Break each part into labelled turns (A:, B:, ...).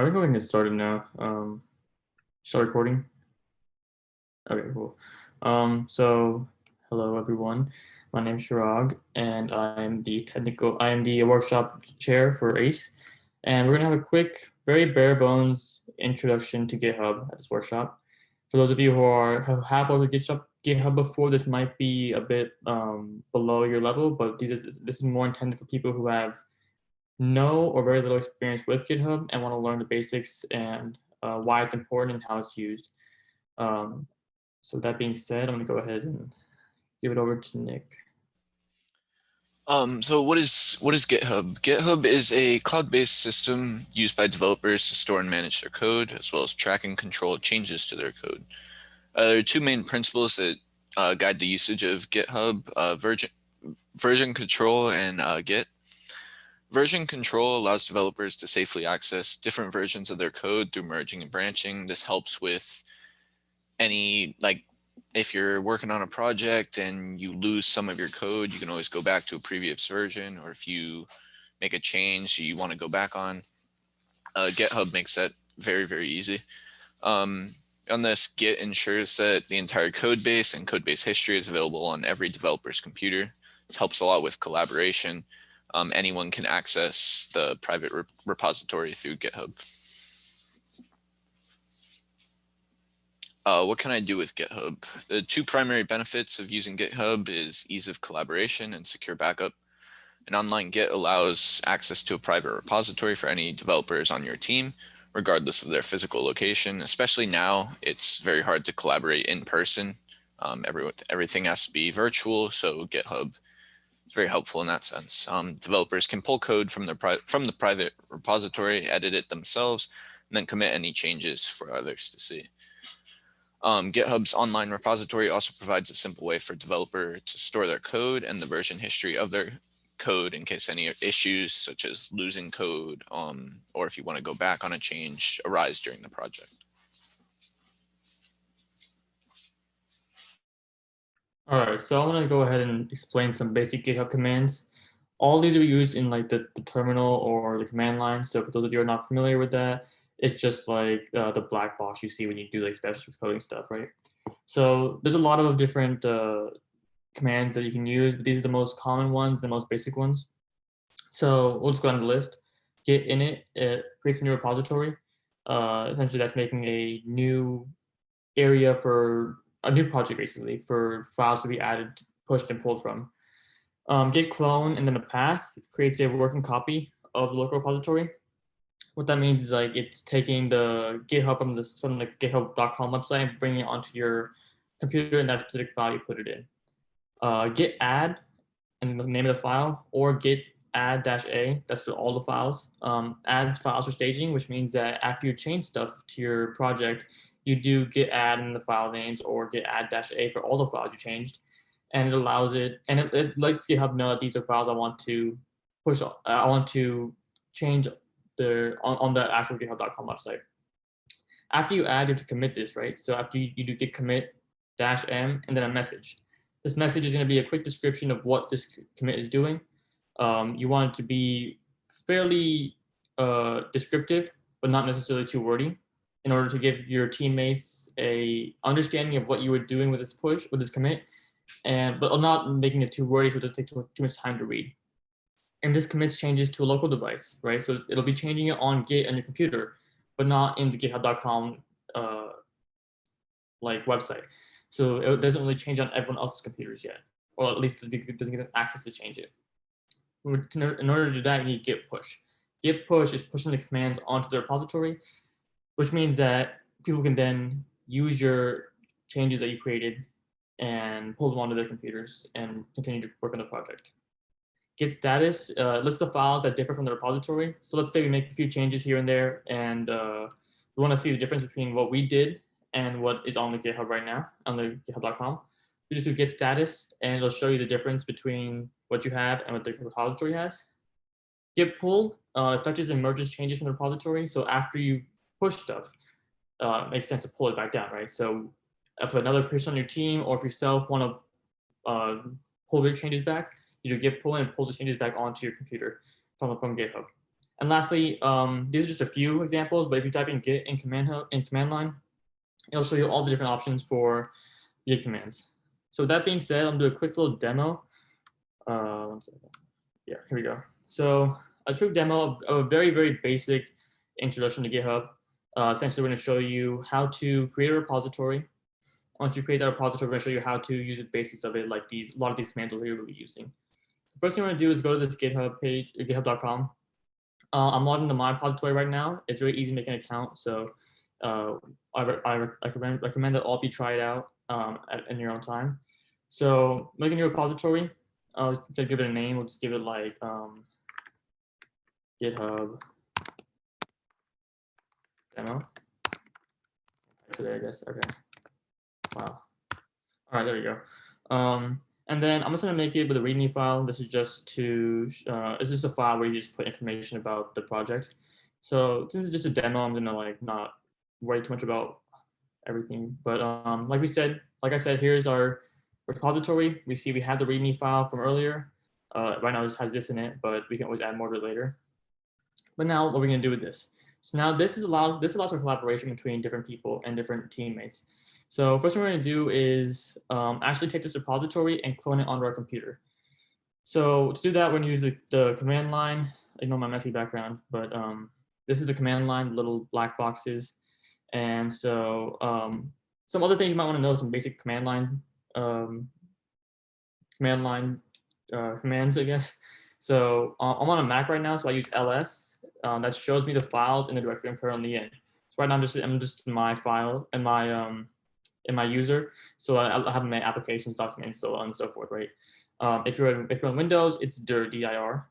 A: We're going to get started now. Start recording. Okay, cool. Hello everyone. My name is Shirag, and I am the workshop chair for ACE. And we're gonna have a quick, very bare bones introduction to GitHub at this workshop. For those of you have worked with GitHub before, this might be a bit below your level, but this is more intended for people who have no or very little experience with GitHub and want to learn the basics and why it's important and how it's used. Um, so with that being said, I'm going to go ahead and give it over to Nick.
B: So what is GitHub? GitHub is a cloud-based system used by developers to store and manage their code, as well as track and control changes to their code. There are two main principles that guide the usage of GitHub: version control and Git. Version control allows developers to safely access different versions of their code through merging and branching. This helps with any, if you're working on a project and you lose some of your code, you can always go back to a previous version, or if you make a change you want to go back on, GitHub makes that very, very easy. On this, Git ensures that the entire code base and code base history is available on every developer's computer. This helps a lot with collaboration. Anyone can access the private repository through GitHub. What can I do with GitHub? The two primary benefits of using GitHub is ease of collaboration and secure backup. An online Git allows access to a private repository for any developers on your team, regardless of their physical location. Especially now, it's very hard to collaborate in person. Everything has to be virtual, so GitHub is very helpful in that sense. Developers can pull code from the private repository, edit it themselves, and then commit any changes for others to see. GitHub's online repository also provides a simple way for developer to store their code and the version history of their code in case any issues such as losing code or if you want to go back on a change arise during the project.
A: All right, so I'm going to go ahead and explain some basic GitHub commands. All these are used in like the terminal or the command line. So for those of you who are not familiar with that, it's just like the black box you see when you do like special coding stuff, right? So there's a lot of different commands that you can use, but these are the most common ones, the most basic ones. So we'll just go down the list. Git init, it creates a new repository. Essentially, that's making a new area for a new project, basically, for files to be added, pushed, and pulled from. Git clone and then a path creates a working copy of the local repository. What that means is like it's taking the GitHub from the GitHub.com website and bringing it onto your computer in that specific file you put it in. Git add and the name of the file, or git add-a, that's for all the files. Adds files for staging, which means that after you change stuff to your project, you do git add in the file names or git add-a for all the files you changed. And it allows it, and it lets GitHub know that these are files I want to push, I want to change on the actual GitHub.com website. After you add, you have to commit this, right? So after you do git commit -m and then a message. This message is going to be a quick description of what this commit is doing. You want it to be fairly descriptive, but not necessarily too wordy, in order to give your teammates a understanding of what you were doing with this push, with this commit, but not making it too wordy so it doesn't take too much time to read. And this commits changes to a local device, right? So it'll be changing it on Git on your computer, but not in the GitHub.com website. So it doesn't really change on everyone else's computers yet, or at least it doesn't get access to change it. In order to do that, you need git push. Git push is pushing the commands onto the repository, which means that people can then use your changes that you created and pull them onto their computers and continue to work on the project. Git status lists the files that differ from the repository. So let's say we make a few changes here and there, and we want to see the difference between what we did and what is on the GitHub right now, on the GitHub.com. You just do git status, and it'll show you the difference between what you have and what the repository has. Git pull touches and merges changes from the repository. So after you push stuff, it makes sense to pull it back down, right? So if another person on your team or if yourself want to pull your changes back, you do git pull and it pulls the changes back onto your computer from GitHub. And lastly, these are just a few examples, but if you type in Git in command line, it'll show you all the different options for Git commands. So with that being said, I'm gonna do a quick little demo. 1 second. Yeah, here we go. So a quick demo of a very, very basic introduction to GitHub. Essentially, we're going to show you how to create a repository. Once you create that repository, we're going to show you how to use the basics of it, like a lot of these commands we're going to be using. The first thing we're going to do is go to this GitHub page, github.com. I'm logged into my repository right now. It's very easy to make an account, so I recommend that all of you try it out in your own time. So make a new repository. To give it a name, we'll just give it like GitHub demo today, I guess. Okay. Wow. All right, there we go. And then I'm just gonna make it with a README file. This is just to it's just a file where you just put information about the project. So since it's just a demo, I'm gonna like not worry too much about everything. But like I said, here's our repository. We see we have the README file from earlier. Right now it just has this in it, but we can always add more to it later. But now what we're gonna do with this. So now this allows for collaboration between different people and different teammates. So first what we're gonna do is actually take this repository and clone it onto our computer. So to do that, we're gonna use the command line. Ignore my messy background, but this is the command line, little black boxes. And so some other things you might want to know, some basic command line commands, I guess. So I'm on a Mac right now, so I use ls. That shows me the files in the directory I'm currently in. So right now I'm just in my file in my user. So I have my applications, documents, so on and so forth, right? If you're on Windows, it's dir, dir.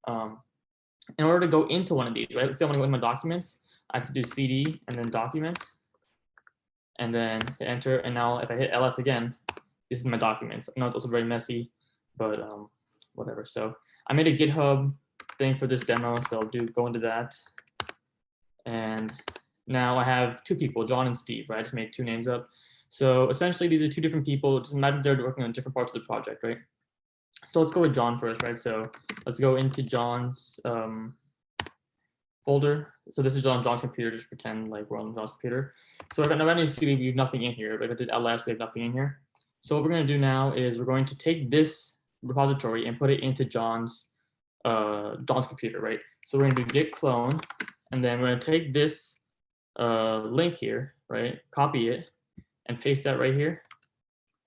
A: In order to go into one of these, right? Let's say I want to go into my documents. I have to do cd and then documents, and then hit enter. And now if I hit ls again, this is my documents. I know it's also very messy, but whatever. So I made a GitHub thing for this demo, so I'll go into that. And now I have two people, John and Steve, right? I just made two names up. So essentially, these are two different people. Just imagine they're working on different parts of the project, right? So let's go with John first, right? So let's go into John's folder. So this is on John's computer. Just pretend like we're on John's computer. So now you see we have nothing in here. But if I did ls, we have nothing in here. So what we're going to do now is we're going to take this repository and put it into John's computer, right? So we're going to do git clone, and then we're going to take this link here, right? Copy it and paste that right here,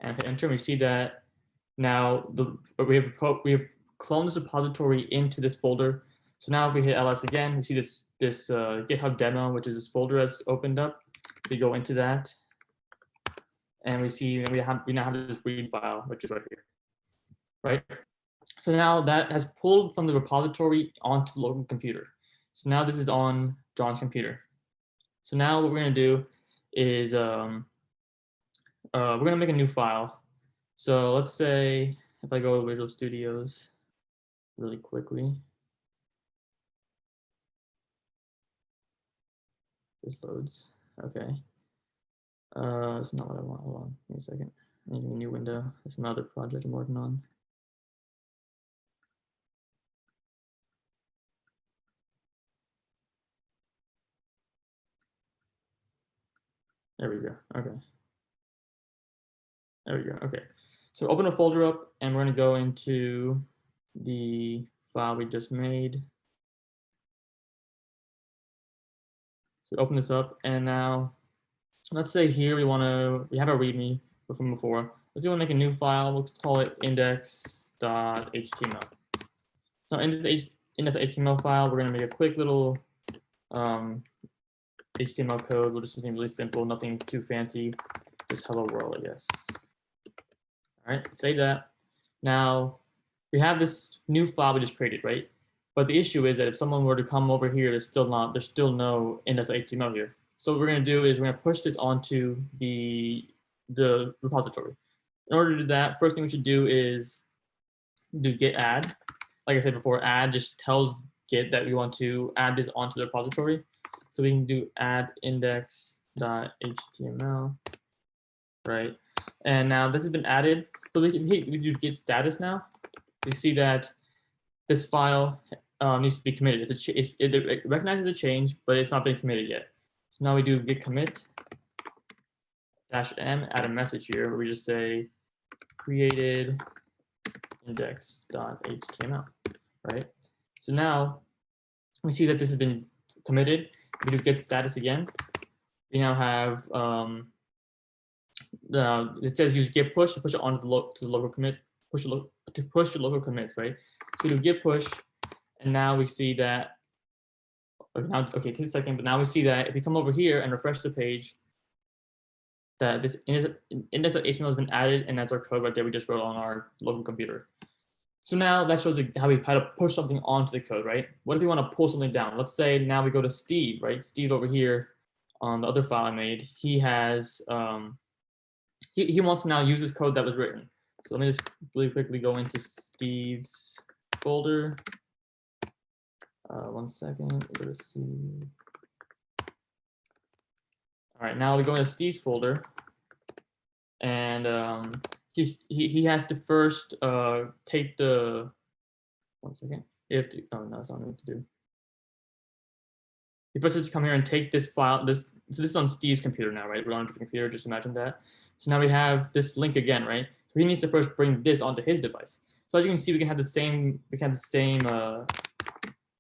A: and hit enter. And we see that now we have cloned this repository into this folder. So now if we hit ls again, we see this GitHub demo, which is this folder that's opened up. We go into that, and we see we now have this read file, which is right here, right? So now that has pulled from the repository onto the local computer. So now this is on John's computer. So now what we're going to do is we're going to make a new file. So let's say if I go to Visual Studios really quickly. This loads. Okay. It's not what I want. Hold on. Give me a second. I need a new window. It's another project I'm working on. There we go. Okay. There we go. Okay. So open a folder up, and we're going to go into the file we just made. So open this up, and now let's say here we have a README from before. Let's say we want to make a new file. Let's call it index.html. So in this index.html file, we're going to make a quick little HTML code. We'll just do something really simple, nothing too fancy, just hello world, I guess. All right, save that. Now we have this new file we just created, right? But the issue is that if someone were to come over here, there's still no index.html here. So what we're going to do is we're going to push this onto the repository. In order to do that, first thing we should do is do git add. Like I said before, add just tells Git that we want to add this onto the repository. So we can do add index.html, right? And now this has been added. So we do git status now. We see that this file needs to be committed. It recognizes a change, but it's not been committed yet. So now we do git commit -m, add a message here where we just say created index.html, right? So now we see that this has been committed. We do git status again. We now have it says use git push to push it onto the local commit, to push the local commits, right? So we do git push, and now we see that. Okay, take a second, but now we see that if we come over here and refresh the page, that this index.html has been added, and that's our code right there we just wrote on our local computer. So now that shows how we kind of push something onto the code, right? What if we want to pull something down? Let's say now we go to Steve, right? Steve over here on the other file I made, he has he wants to now use this code that was written. So let me just really quickly go into Steve's folder. 1 second. Go to Steve. All right, now we go into Steve's folder, and he has to first take the 1 second. You have to. Oh no, that's not what to do. He first has to come here and take this file. So this is on Steve's computer now, right? We're on a different computer. Just imagine that. So now we have this link again, right? So he needs to first bring this onto his device. So as you can see, we can have the same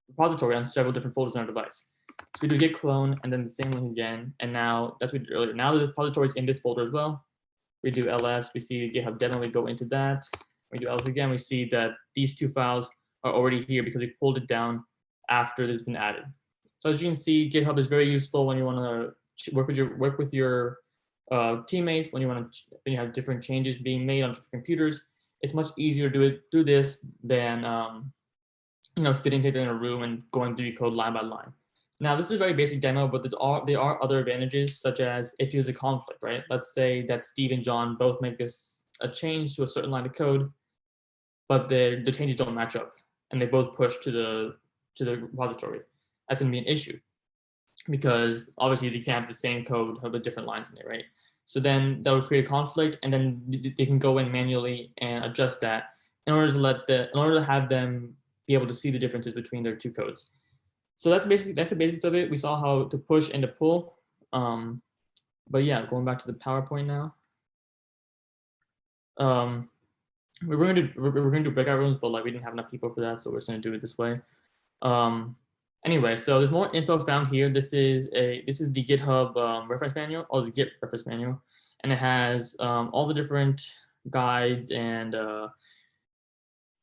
A: repository on several different folders on our device. So we do git clone and then the same link again. And now that's what we did earlier. Now the repository is in this folder as well. We do ls. We see GitHub demo. We go into that. We do ls again. We see that these two files are already here because we pulled it down after this has been added. So as you can see, GitHub is very useful when you want to work with your teammates, when you have different changes being made on different computers. It's much easier to do it through this than sitting together in a room and going through your code line by line. Now, this is a very basic demo, but there are other advantages, such as if there's a conflict, right? Let's say that Steve and John both make a change to a certain line of code, but the changes don't match up, and they both push to the repository. That's going to be an issue because obviously they can't have the same code with different lines in it, right? So then that will create a conflict, and then they can go in manually and adjust that in order to have them be able to see the differences between their two codes. So that's the basics of it. We saw how to push and to pull. But yeah, going back to the PowerPoint now. We're going to do breakout rooms, but like we didn't have enough people for that, so we're just going to do it this way. Anyway, so there's more info found here. This is the GitHub reference manual, or the Git reference manual, and it has all the different guides and a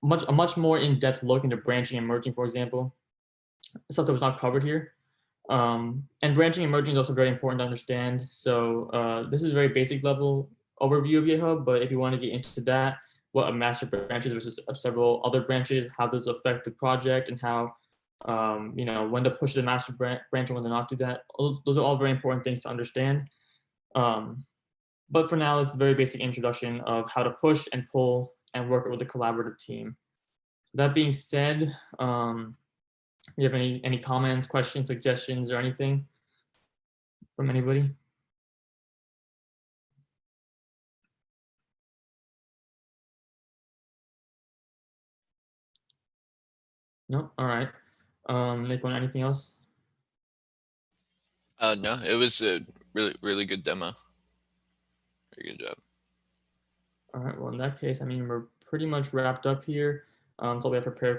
A: much more in-depth look into branching and merging, for example, stuff that was not covered here. And branching and merging is also very important to understand. So this is a very basic level overview of GitHub, but if you want to get into that, what a master branch is versus several other branches, how those affect the project, and how when to push the master branch and when to not do that. Those are all very important things to understand. But for now, it's a very basic introduction of how to push and pull and work with a collaborative team. That being said, you have any comments, questions, suggestions, or anything from anybody? No? All right. Nick, anything else?
B: No, it was a really good demo. Very good job.
A: All right. Well, in that case, I mean, we're pretty much wrapped up here. So we have prepared